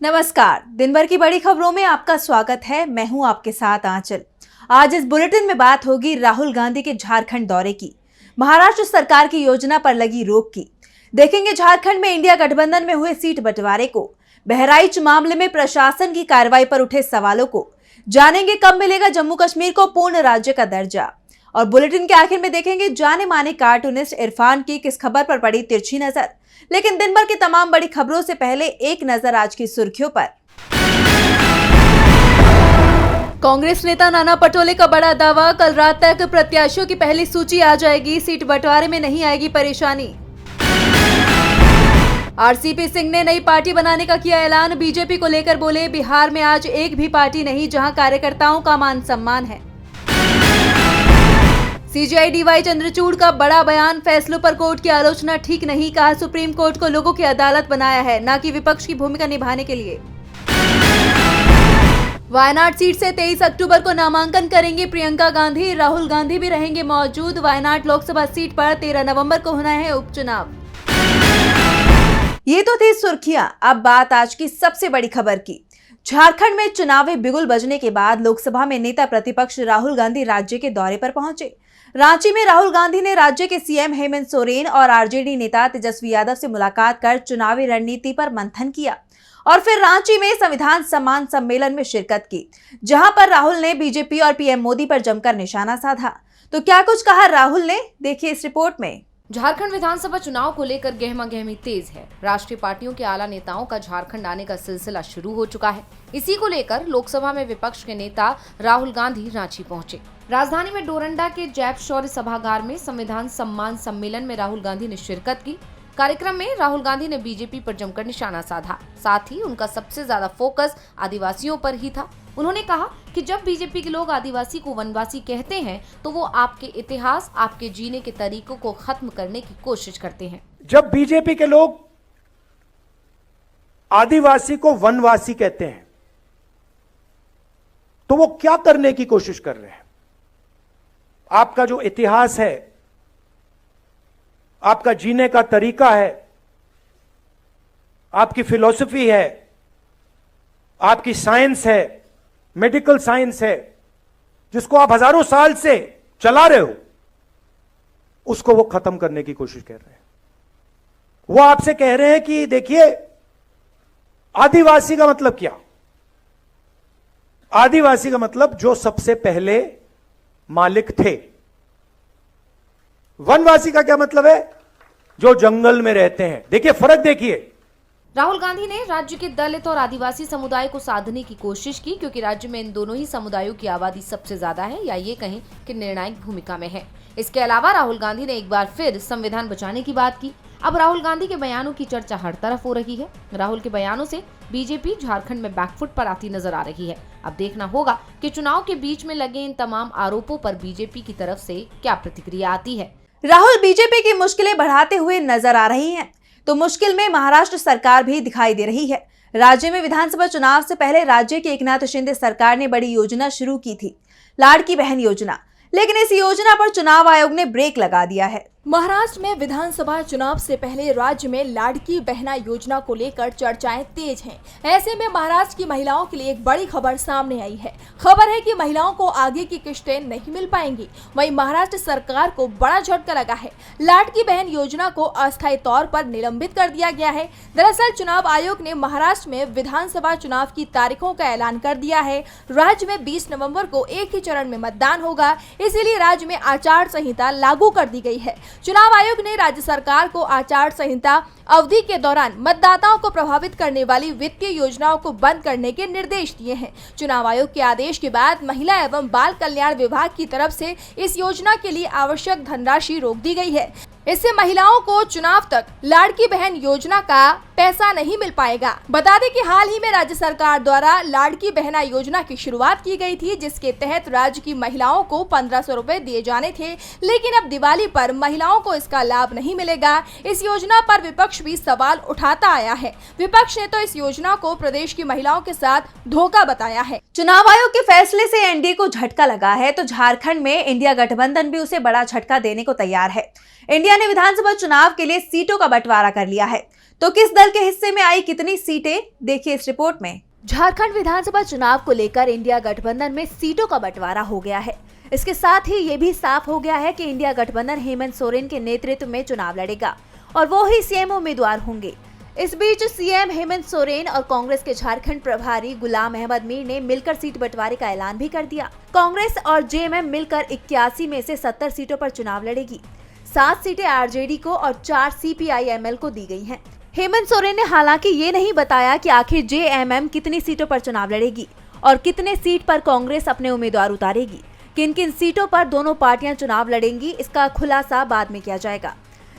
नमस्कार, दिन भर की बड़ी खबरों में आपका स्वागत है। मैं हूं आपके साथ आंचल। आज इस बुलेटिन में बात होगी राहुल गांधी के झारखंड दौरे की, महाराष्ट्र सरकार की योजना पर लगी रोक की, देखेंगे झारखंड में इंडिया गठबंधन में हुए सीट बंटवारे को, बहराइच मामले में प्रशासन की कार्रवाई पर उठे सवालों को, जानेंगे कब मिलेगा जम्मू कश्मीर को पूर्ण राज्य का दर्जा, और बुलेटिन के आखिर में देखेंगे जाने माने कार्टूनिस्ट इरफान की किस खबर पर पड़ी तिरछी नजर। लेकिन दिन भर की तमाम बड़ी खबरों से पहले एक नजर आज की सुर्खियों पर। कांग्रेस नेता नाना पटोले का बड़ा दावा, कल रात तक प्रत्याशियों की पहली सूची आ जाएगी, सीट बंटवारे में नहीं आएगी परेशानी। आरसीपी सिंह ने नई पार्टी बनाने का किया ऐलान, बीजेपी को लेकर बोले, बिहार में आज एक भी पार्टी नहीं जहां कार्यकर्ताओं का मान सम्मान है। सीजेआई डीवाई चंद्रचूड़ का बड़ा बयान, फैसलों पर कोर्ट की आलोचना ठीक नहीं, कहा सुप्रीम कोर्ट को लोगों की अदालत बनाया है, न कि विपक्ष की भूमिका निभाने के लिए। वायनाड सीट से 23 अक्टूबर को नामांकन करेंगी प्रियंका गांधी, राहुल गांधी भी रहेंगे मौजूद। वायनाड लोकसभा सीट पर 13 नवंबर को होना है उपचुनाव। ये तो थी सुर्खियां, अब बात आज की सबसे बड़ी खबर की। झारखंड में चुनावी बिगुल बजने के बाद लोकसभा में नेता प्रतिपक्ष राहुल गांधी राज्य के दौरे पर पहुंचे। रांची में राहुल गांधी ने राज्य के सीएम हेमंत सोरेन और आरजेडी नेता तेजस्वी यादव से मुलाकात कर चुनावी रणनीति पर मंथन किया और फिर रांची में संविधान सम्मान सम्मेलन में शिरकत की, जहां पर राहुल ने बीजेपी और पीएम मोदी पर जमकर निशाना साधा। तो क्या कुछ कहा राहुल ने, देखिए इस रिपोर्ट में। झारखंड विधानसभा चुनाव को लेकर गहमागहमी तेज है। राष्ट्रीय पार्टियों के आला नेताओं का झारखंड आने का सिलसिला शुरू हो चुका है। इसी को लेकर लोकसभा में विपक्ष के नेता राहुल गांधी रांची पहुंचे। राजधानी में डोरंडा के जैप शौर्य सभागार में संविधान सम्मान सम्मेलन में राहुल गांधी ने शिरकत की। कार्यक्रम में राहुल गांधी ने बीजेपी पर जमकर निशाना साधा, साथ ही उनका सबसे ज्यादा फोकस आदिवासियों पर ही था। उन्होंने कहा कि जब बीजेपी के लोग आदिवासी को वनवासी कहते हैं तो वो आपके इतिहास, आपके जीने के तरीकों को खत्म करने की कोशिश करते हैं। जब बीजेपी के लोग आदिवासी को वनवासी कहते हैं तो वो क्या करने की कोशिश कर रहे हैं? आपका जो इतिहास है, आपका जीने का तरीका है, आपकी फिलॉसफी है, आपकी साइंस है, मेडिकल साइंस है, जिसको आप हजारों साल से चला रहे हो, उसको वो खत्म करने की कोशिश कर रहे हैं। वो आपसे कह रहे हैं कि देखिए, आदिवासी का मतलब क्या? आदिवासी का मतलब जो सबसे पहले मालिक थे। वनवासी का क्या मतलब है? जो जंगल में रहते हैं। देखिए फर्क, देखिए। राहुल गांधी ने राज्य के दलित और आदिवासी समुदाय को साधने की कोशिश की, क्योंकि राज्य में इन दोनों ही समुदायों की आबादी सबसे ज्यादा है, या ये कहें कि निर्णायक भूमिका में है। इसके अलावा राहुल गांधी ने एक बार फिर संविधान बचाने की बात की। अब राहुल गांधी के बयानों की चर्चा हर तरफ हो रही है। राहुल के बयानों से बीजेपी झारखंड में बैकफुट पर आती नजर आ रही है। अब देखना होगा कि चुनाव के बीच में लगे इन तमाम आरोपों पर बीजेपी की तरफ से क्या प्रतिक्रिया आती है। राहुल बीजेपी की मुश्किलें बढ़ाते हुए नजर आ रही हैं, तो मुश्किल में महाराष्ट्र सरकार भी दिखाई दे रही है। राज्य में विधानसभा चुनाव से पहले राज्य की एकनाथ शिंदे सरकार ने बड़ी योजना शुरू की थी, लाड़की बहन योजना, लेकिन इस योजना पर चुनाव आयोग ने ब्रेक लगा दिया है। महाराष्ट्र में विधानसभा चुनाव से पहले राज्य में लाड़की बहना योजना को लेकर चर्चाएं तेज हैं। ऐसे में महाराष्ट्र की महिलाओं के लिए एक बड़ी खबर सामने आई है। खबर है कि महिलाओं को आगे की किश्तें नहीं मिल पाएंगी। वहीं महाराष्ट्र सरकार को बड़ा झटका लगा है। लाड़की बहन योजना को अस्थायी तौर पर निलंबित कर दिया गया है। दरअसल चुनाव आयोग ने महाराष्ट्र में विधानसभा चुनाव की तारीखों का ऐलान कर दिया है। राज्य में 20 नवम्बर को एक ही चरण में मतदान होगा, इसीलिए राज्य में आचार संहिता लागू कर दी गई है। चुनाव आयोग ने राज्य सरकार को आचार संहिता अवधि के दौरान मतदाताओं को प्रभावित करने वाली वित्तीय योजनाओं को बंद करने के निर्देश दिए हैं। चुनाव आयोग के आदेश के बाद महिला एवं बाल कल्याण विभाग की तरफ से इस योजना के लिए आवश्यक धनराशि रोक दी गई है। इससे महिलाओं को चुनाव तक लाड़की बहन योजना का पैसा नहीं मिल पाएगा। बता दें कि हाल ही में राज्य सरकार द्वारा लाड़की बहना योजना की शुरुआत की गई थी, जिसके तहत राज्य की महिलाओं को 1500 रुपए दिए जाने थे, लेकिन अब दिवाली पर महिलाओं को इसका लाभ नहीं मिलेगा। इस योजना पर विपक्ष भी सवाल उठाता आया है। विपक्ष ने तो इस योजना को प्रदेश की महिलाओं के साथ धोखा बताया है। चुनाव आयोग के फैसले से एनडीए को झटका लगा है, तो झारखंड में इंडिया गठबंधन भी उसे बड़ा झटका देने को तैयार है। इंडिया इंडिया ने विधानसभा चुनाव के लिए सीटों का बंटवारा कर लिया है। तो किस दल के हिस्से में आई कितनी सीटें, देखिए इस रिपोर्ट में। झारखंड विधानसभा चुनाव को लेकर इंडिया गठबंधन में सीटों का बंटवारा हो गया है। इसके साथ ही ये भी साफ हो गया है कि इंडिया गठबंधन हेमंत सोरेन के नेतृत्व में चुनाव लड़ेगा और वो ही सीएम उम्मीदवार होंगे। इस बीच सीएम हेमंत सोरेन और कांग्रेस के झारखंड प्रभारी गुलाम अहमद मीर ने मिलकर सीट बंटवारे का ऐलान भी कर दिया। कांग्रेस और जेएमएम मिलकर 81 में से 70 सीटों पर चुनाव लड़ेगी। 7 सीटें आरजेडी को और 4 सीपीआईएमएल को दी गई हैं। हेमंत सोरेन ने हालांकि ये नहीं बताया कि आखिर जेएमएम कितनी सीटों पर चुनाव लड़ेगी और कितने सीट पर कांग्रेस अपने उम्मीदवार उतारेगी। किन किन सीटों पर दोनों पार्टियां चुनाव लड़ेंगी, इसका खुलासा बाद में किया जाएगा।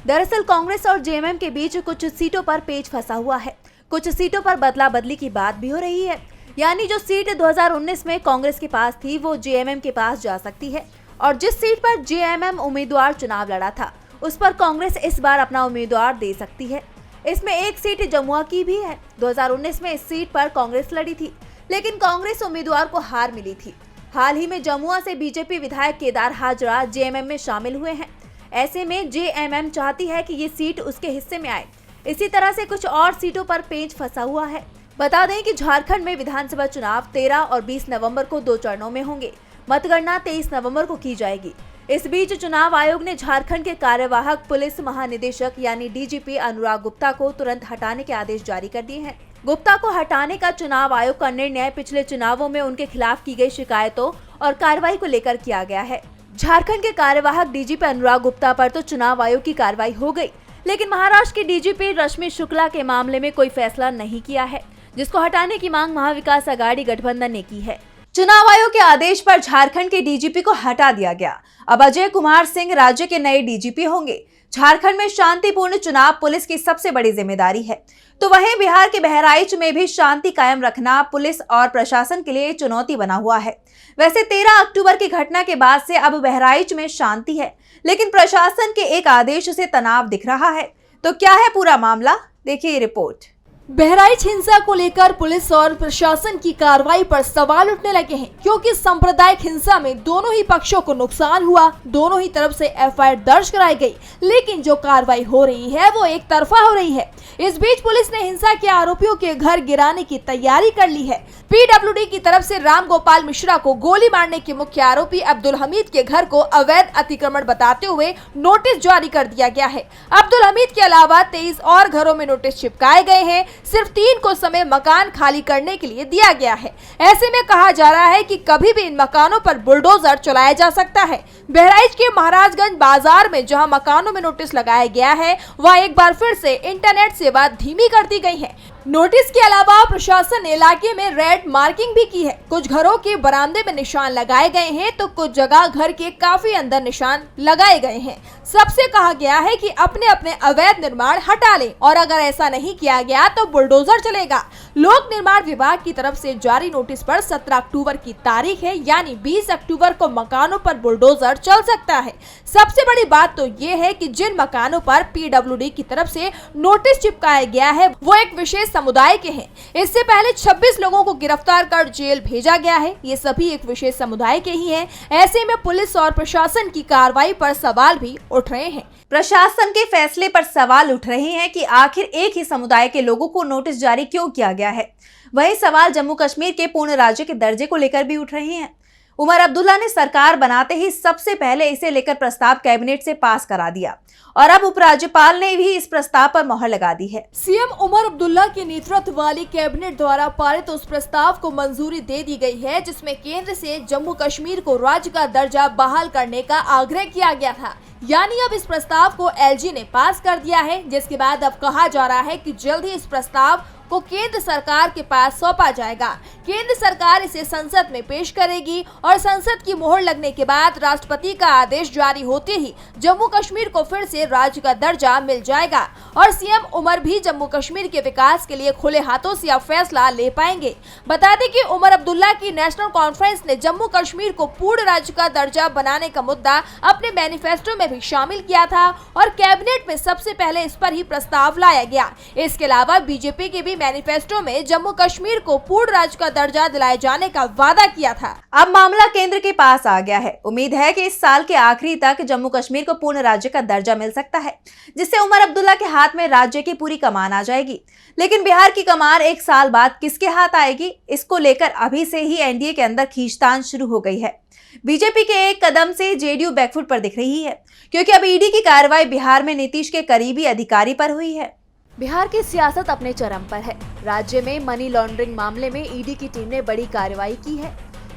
दरअसल कांग्रेस और जेएमएम के बीच कुछ सीटों पर पेच फंसा हुआ है। कुछ सीटों पर बदला बदली की बात भी हो रही है, यानी जो सीट 2019 में कांग्रेस के पास थी वो जेएमएम के पास जा सकती है और जिस सीट पर जेएमएम उम्मीदवार चुनाव लड़ा था उस पर कांग्रेस इस बार अपना उम्मीदवार दे सकती है। इसमें एक सीट जमुआ की भी है। 2019 में इस सीट पर कांग्रेस लड़ी थी, लेकिन कांग्रेस उम्मीदवार को हार मिली थी। हाल ही में जमुआ से बीजेपी विधायक केदार हाजरा जेएमएम में शामिल हुए हैं। ऐसे में जेएमएम चाहती है कि ये सीट उसके हिस्से में आए। इसी तरह से कुछ और सीटों पर पेच फंसा हुआ है। बता दें कि झारखंड में विधानसभा चुनाव 13 और 20 नवंबर को 2 चरणों में होंगे। मतगणना 23 नवंबर को की जाएगी। इस बीच चुनाव आयोग ने झारखंड के कार्यवाहक पुलिस महानिदेशक यानी डीजीपी अनुराग गुप्ता को तुरंत हटाने के आदेश जारी कर दिए हैं। गुप्ता को हटाने का चुनाव आयोग का निर्णय पिछले चुनावों में उनके खिलाफ की गई शिकायतों और कार्रवाई को लेकर किया गया है। झारखंड के कार्यवाहक डीजीपी अनुराग गुप्ता पर तो चुनाव आयोग की कार्रवाई हो गई, लेकिन महाराष्ट्र की डीजीपी रश्मि शुक्ला के मामले में कोई फैसला नहीं किया है, जिसको हटाने की मांग महाविकास अघाड़ी गठबंधन ने की है। चुनाव आयोग के आदेश पर झारखंड के डीजीपी को हटा दिया गया। अब अजय कुमार सिंह राज्य के नए डीजीपी होंगे। झारखंड में शांतिपूर्ण चुनाव पुलिस की सबसे बड़ी जिम्मेदारी है, तो वहीं बिहार के बहराइच में भी शांति कायम रखना पुलिस और प्रशासन के लिए चुनौती बना हुआ है। वैसे 13 अक्टूबर की घटना के बाद से अब बहराइच में शांति है, लेकिन प्रशासन के एक आदेश से तनाव दिख रहा है। तो क्या है पूरा मामला, देखिए रिपोर्ट। बहराइच हिंसा को लेकर पुलिस और प्रशासन की कार्रवाई पर सवाल उठने लगे हैं, क्योंकि सांप्रदायिक हिंसा में दोनों ही पक्षों को नुकसान हुआ। दोनों ही तरफ से एफआईआर दर्ज कराई गई, लेकिन जो कार्रवाई हो रही है वो एक तरफा हो रही है। इस बीच पुलिस ने हिंसा के आरोपियों के घर गिराने की तैयारी कर ली है। पीडब्ल्यूडी की तरफ से राम गोपाल मिश्रा को गोली मारने के मुख्य आरोपी अब्दुल हमीद के घर को अवैध अतिक्रमण बताते हुए नोटिस जारी कर दिया गया है। अब्दुल हमीद के अलावा 23 और घरों में नोटिस चिपकाए गए हैं। सिर्फ 3 को समय मकान खाली करने के लिए दिया गया है। ऐसे में कहा जा रहा है कि कभी भी इन मकानों पर बुलडोजर चलाया जा सकता है। बहराइच के महाराजगंज बाजार में जहां मकानों में नोटिस लगाया गया है, वहां एक बार फिर से इंटरनेट सेवा धीमी कर दी गई है। नोटिस के अलावा प्रशासन ने इलाके में रेड मार्किंग भी की है। कुछ घरों के बरामदे में निशान लगाए गए हैं, तो कुछ जगह घर के काफी अंदर निशान लगाए गए हैं। सबसे कहा गया है कि अपने अपने अवैध निर्माण हटा लें, और अगर ऐसा नहीं किया गया तो बुलडोजर चलेगा। लोक निर्माण विभाग की तरफ से जारी नोटिस पर 17 अक्टूबर की तारीख है, यानी 20 अक्टूबर को मकानों पर बुलडोजर चल सकता है। सबसे बड़ी बात तो ये है कि जिन मकानों पर पीडब्ल्यूडी की तरफ से नोटिस चिपकाया गया है वो एक विशेष समुदाय के हैं। इससे पहले 26 लोगों को गिरफ्तार कर जेल भेजा गया है। ये सभी एक विशेष समुदाय के ही हैं। ऐसे में पुलिस और प्रशासन की कार्रवाई पर सवाल भी उठ रहे हैं। प्रशासन के फैसले पर सवाल उठ रहे हैं कि आखिर एक ही समुदाय के लोगों को नोटिस जारी क्यों किया गया है। वही सवाल जम्मू कश्मीर के पूर्ण राज्य के दर्जे को लेकर भी उठ रहे हैं। उमर अब्दुल्ला ने सरकार बनाते ही सबसे पहले इसे लेकर प्रस्ताव कैबिनेट से पास करा दिया और अब उपराज्यपाल ने भी इस प्रस्ताव पर मोहर लगा दी है। सीएम उमर अब्दुल्ला के नेतृत्व वाली कैबिनेट द्वारा पारित उस प्रस्ताव को मंजूरी दे दी गई है, जिसमें केंद्र से जम्मू कश्मीर को राज्य का दर्जा बहाल करने का आग्रह किया गया था। यानी अब इस प्रस्ताव को एलजी ने पास कर दिया है, जिसके बाद अब कहा जा रहा है कि जल्द ही इस प्रस्ताव को केंद्र सरकार के पास सौंपा जाएगा। केंद्र सरकार इसे संसद में पेश करेगी और संसद की मोहर लगने के बाद राष्ट्रपति का आदेश जारी होते ही जम्मू कश्मीर को फिर से राज्य का दर्जा मिल जाएगा और सीएम उमर भी जम्मू कश्मीर के विकास के लिए खुले हाथों से अब फैसला ले पाएंगे। बता दें कि उमर अब्दुल्ला की नेशनल कॉन्फ्रेंस ने जम्मू कश्मीर को पूर्ण राज्य का दर्जा बनाने का मुद्दा अपने मैनिफेस्टो में भी शामिल किया था और कैबिनेट में सबसे पहले इस पर ही प्रस्ताव लाया गया। इसके अलावा बीजेपी के भी अपने मैनिफेस्टो में जम्मू कश्मीर को पूर्ण राज्य का दर्जा दिलाए जाने का वादा किया था। अब मामला केंद्र के पास आ गया है। उम्मीद है कि इस साल के आखिरी तक जम्मू कश्मीर को पूर्ण राज्य का दर्जा मिल सकता है, जिससे उमर अब्दुल्ला के हाथ में राज्य की पूरी कमान आ जाएगी। लेकिन बिहार की कमान एक साल बाद किसके हाथ आएगी, इसको लेकर अभी से ही एनडीए के अंदर खींचतान शुरू हो गई है। बीजेपी के एक कदम से जेडीयू बैकफुट पर दिख रही है, क्योंकि अब ईडी की कार्रवाई बिहार में नीतीश के करीबी अधिकारी पर हुई है। बिहार की सियासत अपने चरम पर है। राज्य में मनी लॉन्ड्रिंग मामले में ईडी की टीम ने बड़ी कार्रवाई की है।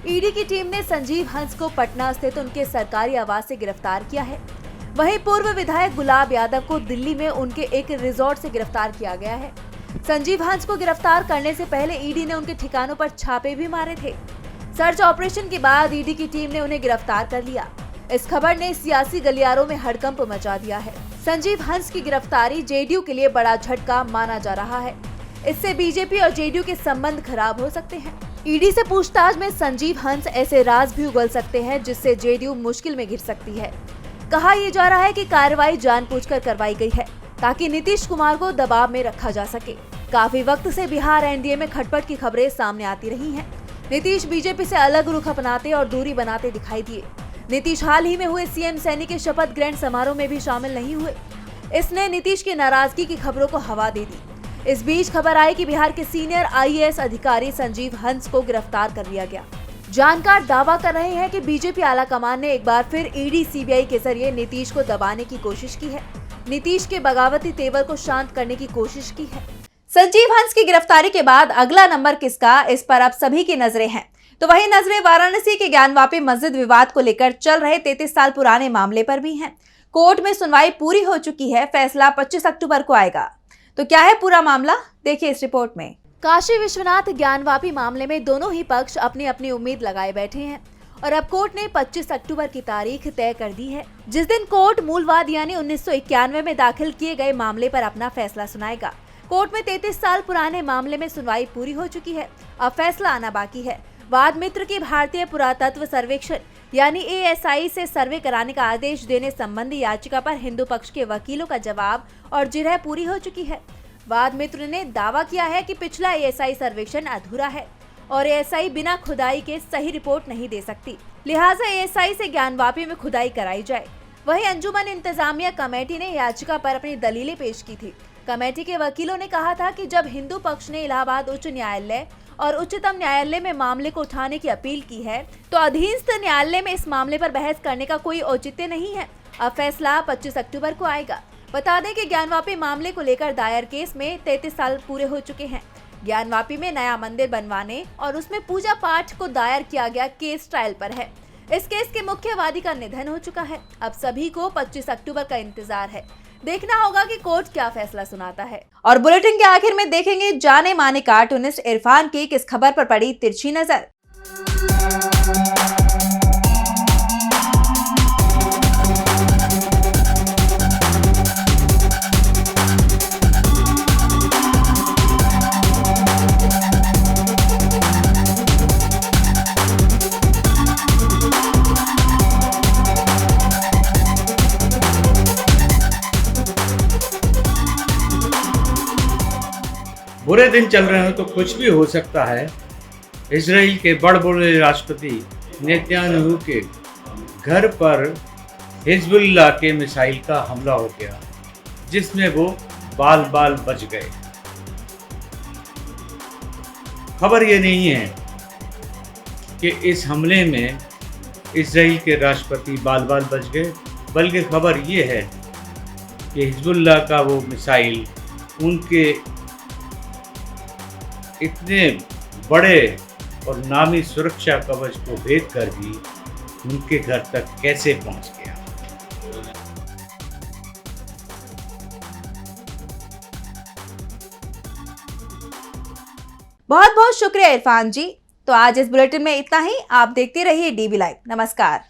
ईडी की टीम ने संजीव हंस को पटना स्थित उनके सरकारी आवास से गिरफ्तार किया है। वहीं पूर्व विधायक गुलाब यादव को दिल्ली में उनके एक रिजॉर्ट से गिरफ्तार किया गया है। संजीव हंस को गिरफ्तार करने से पहले ईडी ने उनके ठिकानों पर छापे भी मारे थे। सर्च ऑपरेशन के बाद ईडी की टीम ने उन्हें गिरफ्तार कर लिया। इस खबर ने सियासी गलियारों में हड़कंप मचा दिया है। संजीव हंस की गिरफ्तारी जेडीयू के लिए बड़ा झटका माना जा रहा है। इससे बीजेपी और जेडीयू के संबंध खराब हो सकते हैं। ईडी से पूछताछ में संजीव हंस ऐसे राज भी उगल सकते हैं जिससे जेडीयू मुश्किल में घिर सकती है। कहा यह जा रहा है कि कार्रवाई जानबूझकर करवाई गई है ताकि नीतीश कुमार को दबाव में रखा जा सके। काफी वक्त से बिहार एनडीए में खटपट की खबरें सामने आती रही हैं। नीतीश बीजेपी से अलग रुख अपनाते और दूरी बनाते दिखाई दिए। नीतीश हाल ही में हुए सीएम सैनी के शपथ ग्रहण समारोह में भी शामिल नहीं हुए। इसने नीतीश की नाराजगी की खबरों को हवा दे दी। इस बीच खबर आई कि बिहार के सीनियर आईएएस अधिकारी संजीव हंस को गिरफ्तार कर लिया गया। जानकार दावा कर रहे हैं कि बीजेपी आला कमान ने एक बार फिर ईडी सीबीआई के जरिए नीतीश को दबाने की कोशिश की है। नीतीश के बगावती तेवर को शांत करने की कोशिश की है। संजीव हंस की गिरफ्तारी के बाद अगला नंबर किसका, इस पर अब सभी की नजरें हैं। तो वही नजरें वाराणसी के ज्ञानवापी मस्जिद विवाद को लेकर चल रहे 33 साल पुराने मामले पर भी हैं। कोर्ट में सुनवाई पूरी हो चुकी है, फैसला 25 अक्टूबर को आएगा। तो क्या है पूरा मामला, देखिए इस रिपोर्ट में। काशी विश्वनाथ ज्ञानवापी मामले में दोनों ही पक्ष अपनी अपनी उम्मीद लगाए बैठे हैं और अब कोर्ट ने 25 अक्टूबर की तारीख तय कर दी है, जिस दिन कोर्ट मूल वाद यानी 1991 में दाखिल किए गए मामले पर अपना फैसला सुनाएगा। कोर्ट में 33 साल पुराने मामले में सुनवाई पूरी हो चुकी है, अब फैसला आना बाकी है। वाद मित्र की भारतीय पुरातत्व सर्वेक्षण यानी ASI से सर्वे कराने का आदेश देने संबंधी याचिका पर हिंदू पक्ष के वकीलों का जवाब और जिरह पूरी हो चुकी है। वाद मित्र ने दावा किया है कि पिछला ASI सर्वेक्षण अधूरा है और ASI बिना खुदाई के सही रिपोर्ट नहीं दे सकती, लिहाजा ASI से ज्ञानवापी में खुदाई कराई जाए। वहीं अंजुमन इंतजामिया कमेटी ने याचिका पर अपनी दलीलें पेश की थी। कमेटी के वकीलों ने कहा था कि जब हिंदू पक्ष ने इलाहाबाद उच्च न्यायालय और उच्चतम न्यायालय में मामले को उठाने की अपील की है, तो अधीनस्थ न्यायालय में इस मामले पर बहस करने का कोई औचित्य नहीं है। अब फैसला 25 अक्टूबर को आएगा। बता दें कि ज्ञानवापी मामले को लेकर दायर केस में 33 साल पूरे हो चुके हैं। ज्ञानवापी में नया मंदिर बनवाने और उसमें पूजा पाठ को दायर किया गया केस ट्रायल पर है। इस केस के मुख्य वादी का निधन हो चुका है। अब सभी को 25 अक्टूबर का इंतजार है। देखना होगा कि कोर्ट क्या फैसला सुनाता है। और बुलेटिन के आखिर में देखेंगे जाने माने कार्टूनिस्ट इरफान की किस खबर पर पड़ी तिरछी नजर। बुरे दिन चल रहे हो तो कुछ भी हो सकता है। इजराइल के बड़बोले राष्ट्रपति नेतन्याहू के घर पर हिजबुल्लाह के मिसाइल का हमला हो गया, जिसमें वो बाल बाल बच गए। खबर ये नहीं है कि इस हमले में इजराइल के राष्ट्रपति बाल बाल बच गए, बल्कि खबर ये है कि हिजबुल्लाह का वो मिसाइल उनके इतने बड़े और नामी सुरक्षा कवच को भेद कर भी उनके घर तक कैसे पहुंच गया। बहुत बहुत शुक्रिया इरफान जी। तो आज इस बुलेटिन में इतना ही। आप देखते रहिए DB लाइव। नमस्कार।